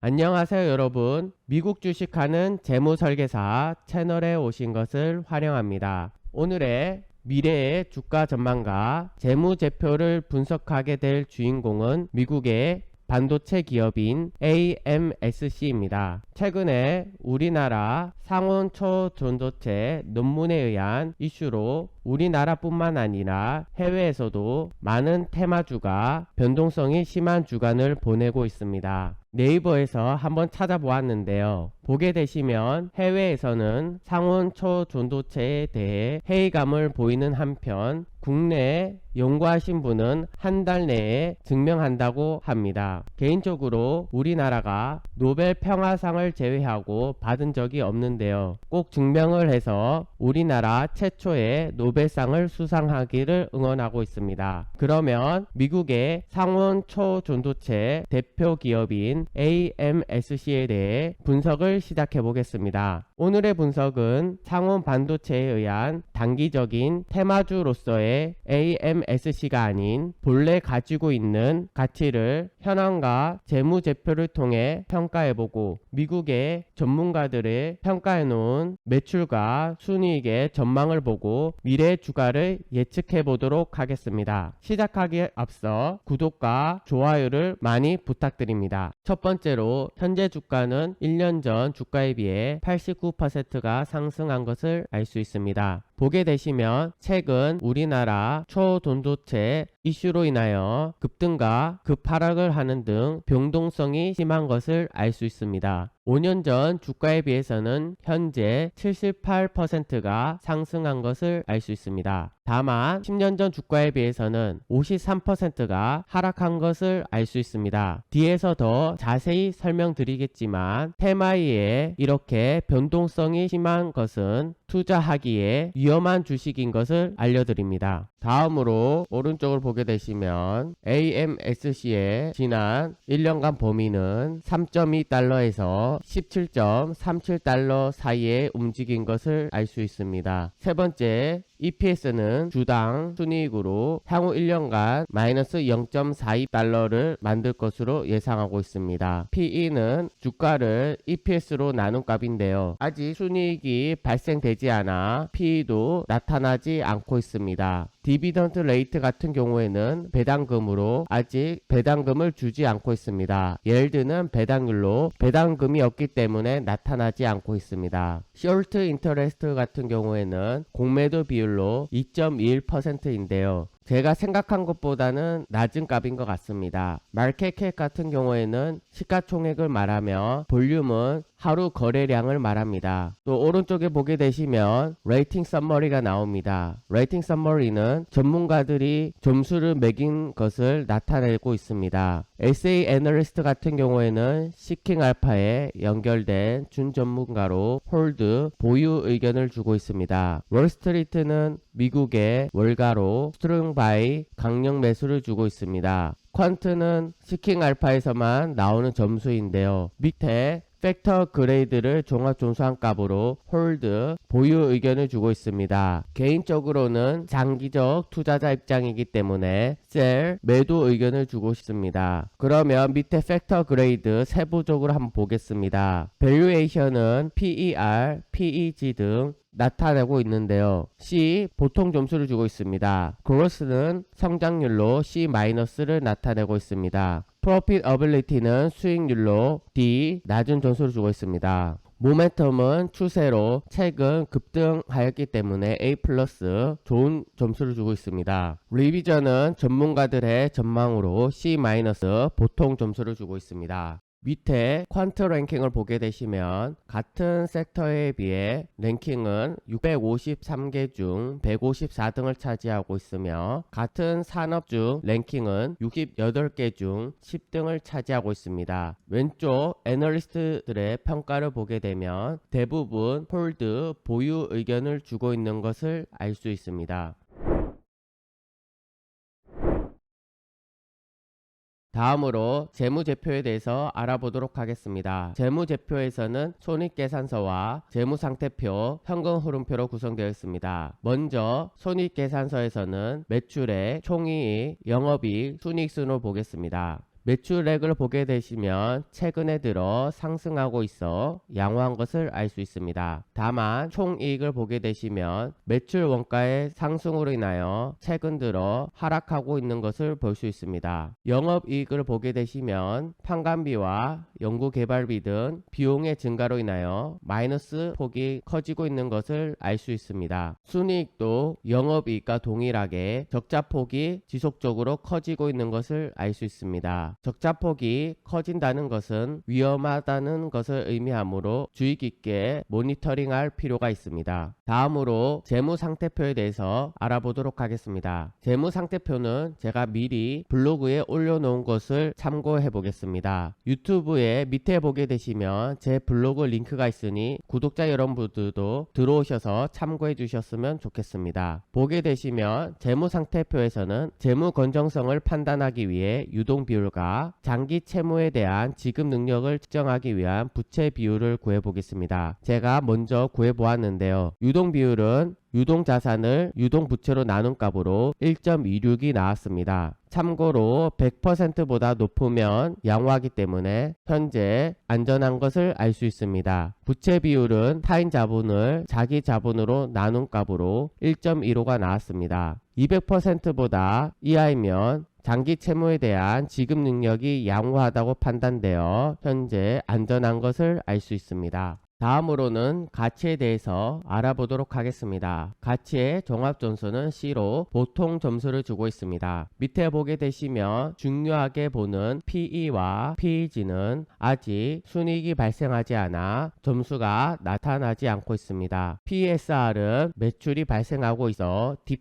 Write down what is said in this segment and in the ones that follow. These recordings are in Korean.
안녕하세요 여러분. 미국 주식하는 재무설계사 채널에 오신 것을 환영합니다. 오늘의 미래의 주가 전망과 재무제표를 분석하게 될 주인공은 미국의 반도체 기업인 AMSC입니다. 최근에 우리나라 상온 초전도체 논문에 의한 이슈로 우리나라뿐만 아니라 해외에서도 많은 테마주가 변동성이 심한 주간을 보내고 있습니다. 네이버에서 한번 찾아보았는데요. 보게 되시면 해외에서는 상온 초전도체에 대해 회의감을 보이는 한편 국내에 연구하신 분은 한 달 내에 증명한다고 합니다. 개인적으로 우리나라가 노벨 평화상을 제외하고 받은 적이 없는데요. 꼭 증명을 해서 우리나라 최초의 노벨상을 수상하기를 응원하고 있습니다. 그러면 미국의 상온 초전도체 대표 기업인 AMSC에 대해 분석을 시작해 보겠습니다. 오늘의 분석은 상온 반도체에 의한 단기적인 테마주로서의 AMSC가 아닌 본래 가지고 있는 가치를 현황과 재무제표를 통해 평가해보고 미국의 전문가들의 평가해놓은 매출과 순이익의 전망을 보고 미래 주가를 예측해보도록 하겠습니다. 시작하기에 앞서 구독과 좋아요를 많이 부탁드립니다. 첫 번째로 현재 주가는 1년 전 주가에 비해 89%가 상승한 것을 알 수 있습니다. 보게 되시면 최근 우리나라 초전도체 이슈로 인하여 급등과 급하락을 하는 등 변동성이 심한 것을 알 수 있습니다. 5년 전 주가에 비해서는 현재 78%가 상승한 것을 알 수 있습니다. 다만 10년 전 주가에 비해서는 53%가 하락한 것을 알 수 있습니다. 뒤에서 더 자세히 설명드리겠지만 테마이에 이렇게 변동성이 심한 것은 투자하기에 위험한 주식인 것을 알려드립니다. 다음으로 오른쪽을 보게 되시면 AMSC의 지난 1년간 범위는 3.2달러에서 17.37달러 사이에 움직인 것을 알 수 있습니다. 세 번째, EPS는 주당 순이익으로 향후 1년간 마이너스 0.42달러를 만들 것으로 예상하고 있습니다. PE는 주가를 EPS로 나눈 값인데요. 아직 순이익이 발생되지 않아 PE도 나타나지 않고 있습니다. 디비던트 레이트 같은 경우에는 배당금으로 아직 배당금을 주지 않고 있습니다. 예일드는 배당률로 배당금이 없기 때문에 나타나지 않고 있습니다. 숏 인터레스트 같은 경우에는 공매도 비율로 2.21%인데요. 제가 생각한 것보다는 낮은 값인 것 같습니다. 마켓캡 같은 경우에는 시가총액을 말하며 볼륨은 하루 거래량을 말합니다. 또 오른쪽에 보게 되시면 레이팅 썸머리가 나옵니다. 레이팅 썸머리는 전문가들이 점수를 매긴 것을 나타내고 있습니다. SA 애널리스트 같은 경우에는 시킹 알파에 연결된 준전문가로 홀드 보유 의견을 주고 있습니다. 월스트리트는 미국의 월가로 스트롱 바이 강력 매수를 주고 있습니다. 퀀트는 시킹 알파에서만 나오는 점수인데요. 밑에 팩터 그레이드를 종합 존수한 값으로 홀드 보유 의견을 주고 있습니다. 개인적으로는 장기적 투자자 입장이기 때문에 셀 매도 의견을 주고 싶습니다. 그러면 밑에 팩터 그레이드 세부적으로 한번 보겠습니다. 밸류에이션은 PER, PEG 등 나타내고 있는데요. C 보통 점수를 주고 있습니다. 그로스는 성장률로 C-를 나타내고 있습니다. Profitability는 수익률로 D 낮은 점수를 주고 있습니다. 모멘텀은 추세로 최근 급등하였기 때문에 A+ 좋은 점수를 주고 있습니다. 리비전은 전문가들의 전망으로 C- 보통 점수를 주고 있습니다. 밑에 퀀트 랭킹을 보게 되시면 같은 섹터에 비해 랭킹은 653개 중 154등을 차지하고 있으며 같은 산업 중 랭킹은 68개 중 10등을 차지하고 있습니다. 왼쪽 애널리스트들의 평가를 보게 되면 대부분 홀드 보유 의견을 주고 있는 것을 알 수 있습니다. 다음으로 재무제표에 대해서 알아보도록 하겠습니다. 재무제표에서는 손익계산서와 재무상태표, 현금흐름표로 구성되어 있습니다. 먼저 손익계산서에서는 매출액, 총이익, 영업이익, 순이익순을 보겠습니다. 매출액을 보게 되시면 최근에 들어 상승하고 있어 양호한 것을 알 수 있습니다. 다만 총이익을 보게 되시면 매출 원가의 상승으로 인하여 최근 들어 하락하고 있는 것을 볼 수 있습니다. 영업이익을 보게 되시면 판관비와 연구개발비 등 비용의 증가로 인하여 마이너스 폭이 커지고 있는 것을 알 수 있습니다. 순이익도 영업이익과 동일하게 적자폭이 지속적으로 커지고 있는 것을 알 수 있습니다. 적자폭이 커진다는 것은 위험하다는 것을 의미하므로 주의 깊게 모니터링할 필요가 있습니다. 다음으로 재무상태표에 대해서 알아보도록 하겠습니다. 재무상태표는 제가 미리 블로그에 올려놓은 것을 참고해 보겠습니다. 유튜브에 밑에 보게 되시면 제 블로그 링크가 있으니 구독자 여러분들도 들어오셔서 참고해 주셨으면 좋겠습니다. 보게 되시면 재무상태표에서는 재무 건전성을 판단하기 위해 유동비율과 장기 채무에 대한 지급 능력을 측정하기 위한 부채 비율을 구해 보겠습니다. 제가 먼저 구해 보았는데요. 유동비율은 유동자산을 유동부채로 나눈 값으로 1.26이 나왔습니다. 참고로 100%보다 높으면 양호하기 때문에 현재 안전한 것을 알 수 있습니다. 부채 비율은 타인 자본을 자기 자본으로 나눈 값으로 1.15가 나왔습니다. 200%보다 이하이면 장기 채무에 대한 지급 능력이 양호하다고 판단되어 현재 안전한 것을 알 수 있습니다. 다음으로는 가치에 대해서 알아보도록 하겠습니다. 가치의 종합점수는 C로 보통 점수를 주고 있습니다. 밑에 보게 되시면 중요하게 보는 PE와 PEG는 아직 순이익이 발생하지 않아 점수가 나타나지 않고 있습니다. PSR은 매출이 발생하고 있어 D+,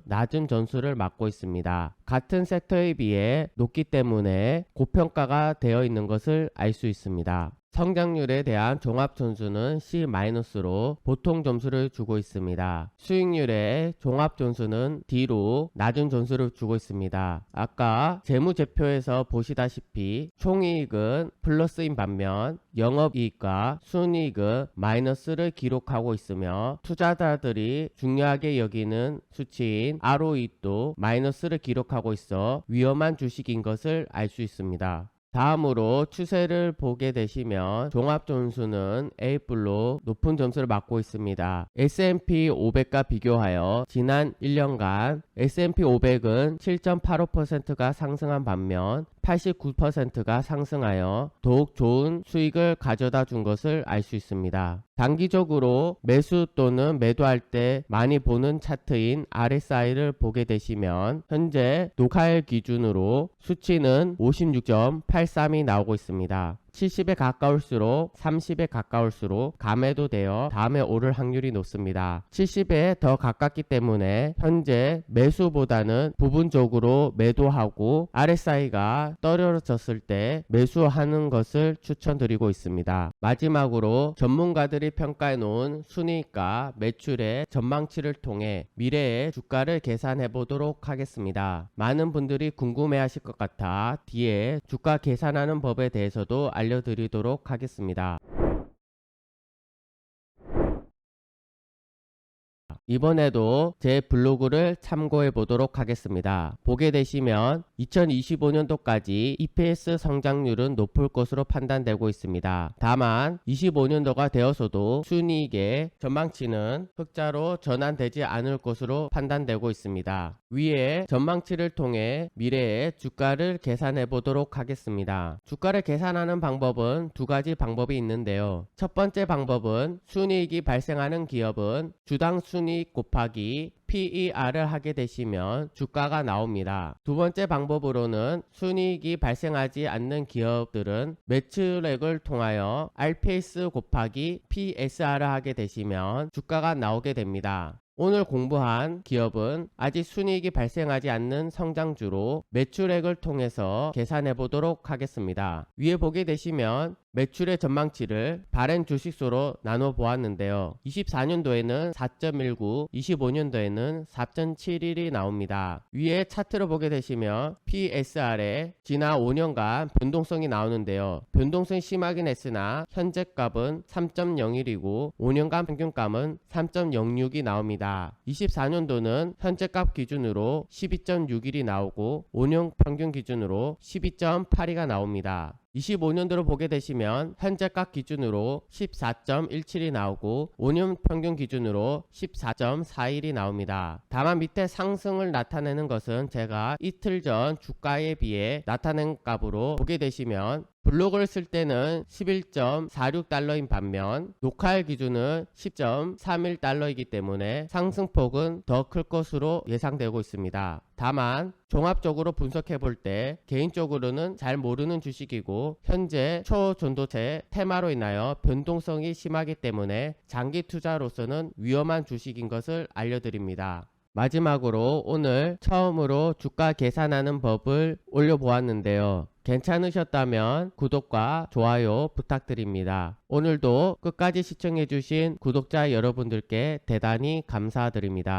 낮은 점수를 받고 있습니다. 같은 섹터에 비해 높기 때문에 고평가가 되어 있는 것을 알 수 있습니다. 성장률에 대한 종합점수는 C-로 보통 점수를 주고 있습니다. 수익률의 종합점수는 D로 낮은 점수를 주고 있습니다. 아까 재무제표에서 보시다시피 총이익은 플러스인 반면 영업이익과 순이익은 마이너스를 기록하고 있으며 투자자들이 중요하게 여기는 수치인 ROE도 마이너스를 기록하고 있어 위험한 주식인 것을 알 수 있습니다. 다음으로 추세를 보게 되시면 종합점수는 A뿔로 높은 점수를 받고 있습니다. S&P 500과 비교하여 지난 1년간 S&P 500은 7.85%가 상승한 반면 89%가 상승하여 더욱 좋은 수익을 가져다 준 것을 알 수 있습니다. 단기적으로 매수 또는 매도할 때 많이 보는 차트인 RSI를 보게 되시면 현재 녹화일 기준으로 수치는 56.83이 나오고 있습니다. 70에 가까울수록 30에 가까울수록 감매도되어 다음에 오를 확률이 높습니다. 70에 더 가깝기 때문에 현재 매수보다는 부분적으로 매도하고 RSI가 떨어졌을 때 매수하는 것을 추천드리고 있습니다. 마지막으로 전문가들이 평가해 놓은 순이익과 매출의 전망치를 통해 미래의 주가를 계산해 보도록 하겠습니다. 많은 분들이 궁금해 하실 것 같아 뒤에 주가 계산하는 법에 대해서도 알려드리도록 하겠습니다. 이번에도 제 블로그를 참고해 보도록 하겠습니다. 보게 되시면 2025년도까지 EPS 성장률은 높을 것으로 판단되고 있습니다. 다만 25년도가 되어서도 순이익의 전망치는 흑자로 전환되지 않을 것으로 판단되고 있습니다. 위에 전망치를 통해 미래의 주가를 계산해 보도록 하겠습니다. 주가를 계산하는 방법은 두 가지 방법이 있는데요. 첫 번째 방법은 순이익이 발생하는 기업은 주당 순이익 곱하기 PER을 하게 되시면 주가가 나옵니다. 두 번째 방법으로는 순이익이 발생하지 않는 기업들은 매출액을 통하여 RPS 곱하기 PSR을 하게 되시면 주가가 나오게 됩니다. 오늘 공부한 기업은 아직 순이익이 발생하지 않는 성장주로 매출액을 통해서 계산해 보도록 하겠습니다. 위에 보게 되시면 매출의 전망치를 바렌 주식수로 나눠 보았는데요. 24년도에는 4.19, 25년도에는 4.71이 나옵니다. 위에 차트를 보게 되시면 PSR에 지난 5년간 변동성이 나오는데요. 변동성이 심하긴 했으나 현재 값은 3.01이고 5년간 평균값은 3.06이 나옵니다. 24년도는 현재 값 기준으로 12.61이 나오고 5년 평균 기준으로 12.82가 나옵니다. 25년도로 보게 되시면 현재 값 기준으로 14.17이 나오고 5년 평균 기준으로 14.41이 나옵니다. 다만 밑에 상승을 나타내는 것은 제가 이틀 전 주가에 비해 나타낸 값으로 보게 되시면 블로그를 쓸 때는 11.46달러인 반면 녹화일 기준은 10.31달러이기 때문에 상승폭은 더 클 것으로 예상되고 있습니다. 다만 종합적으로 분석해 볼 때 개인적으로는 잘 모르는 주식이고 현재 초전도체 테마로 인하여 변동성이 심하기 때문에 장기 투자로서는 위험한 주식인 것을 알려드립니다. 마지막으로 오늘 처음으로 주가 계산하는 법을 올려보았는데요. 괜찮으셨다면 구독과 좋아요 부탁드립니다. 오늘도 끝까지 시청해주신 구독자 여러분들께 대단히 감사드립니다.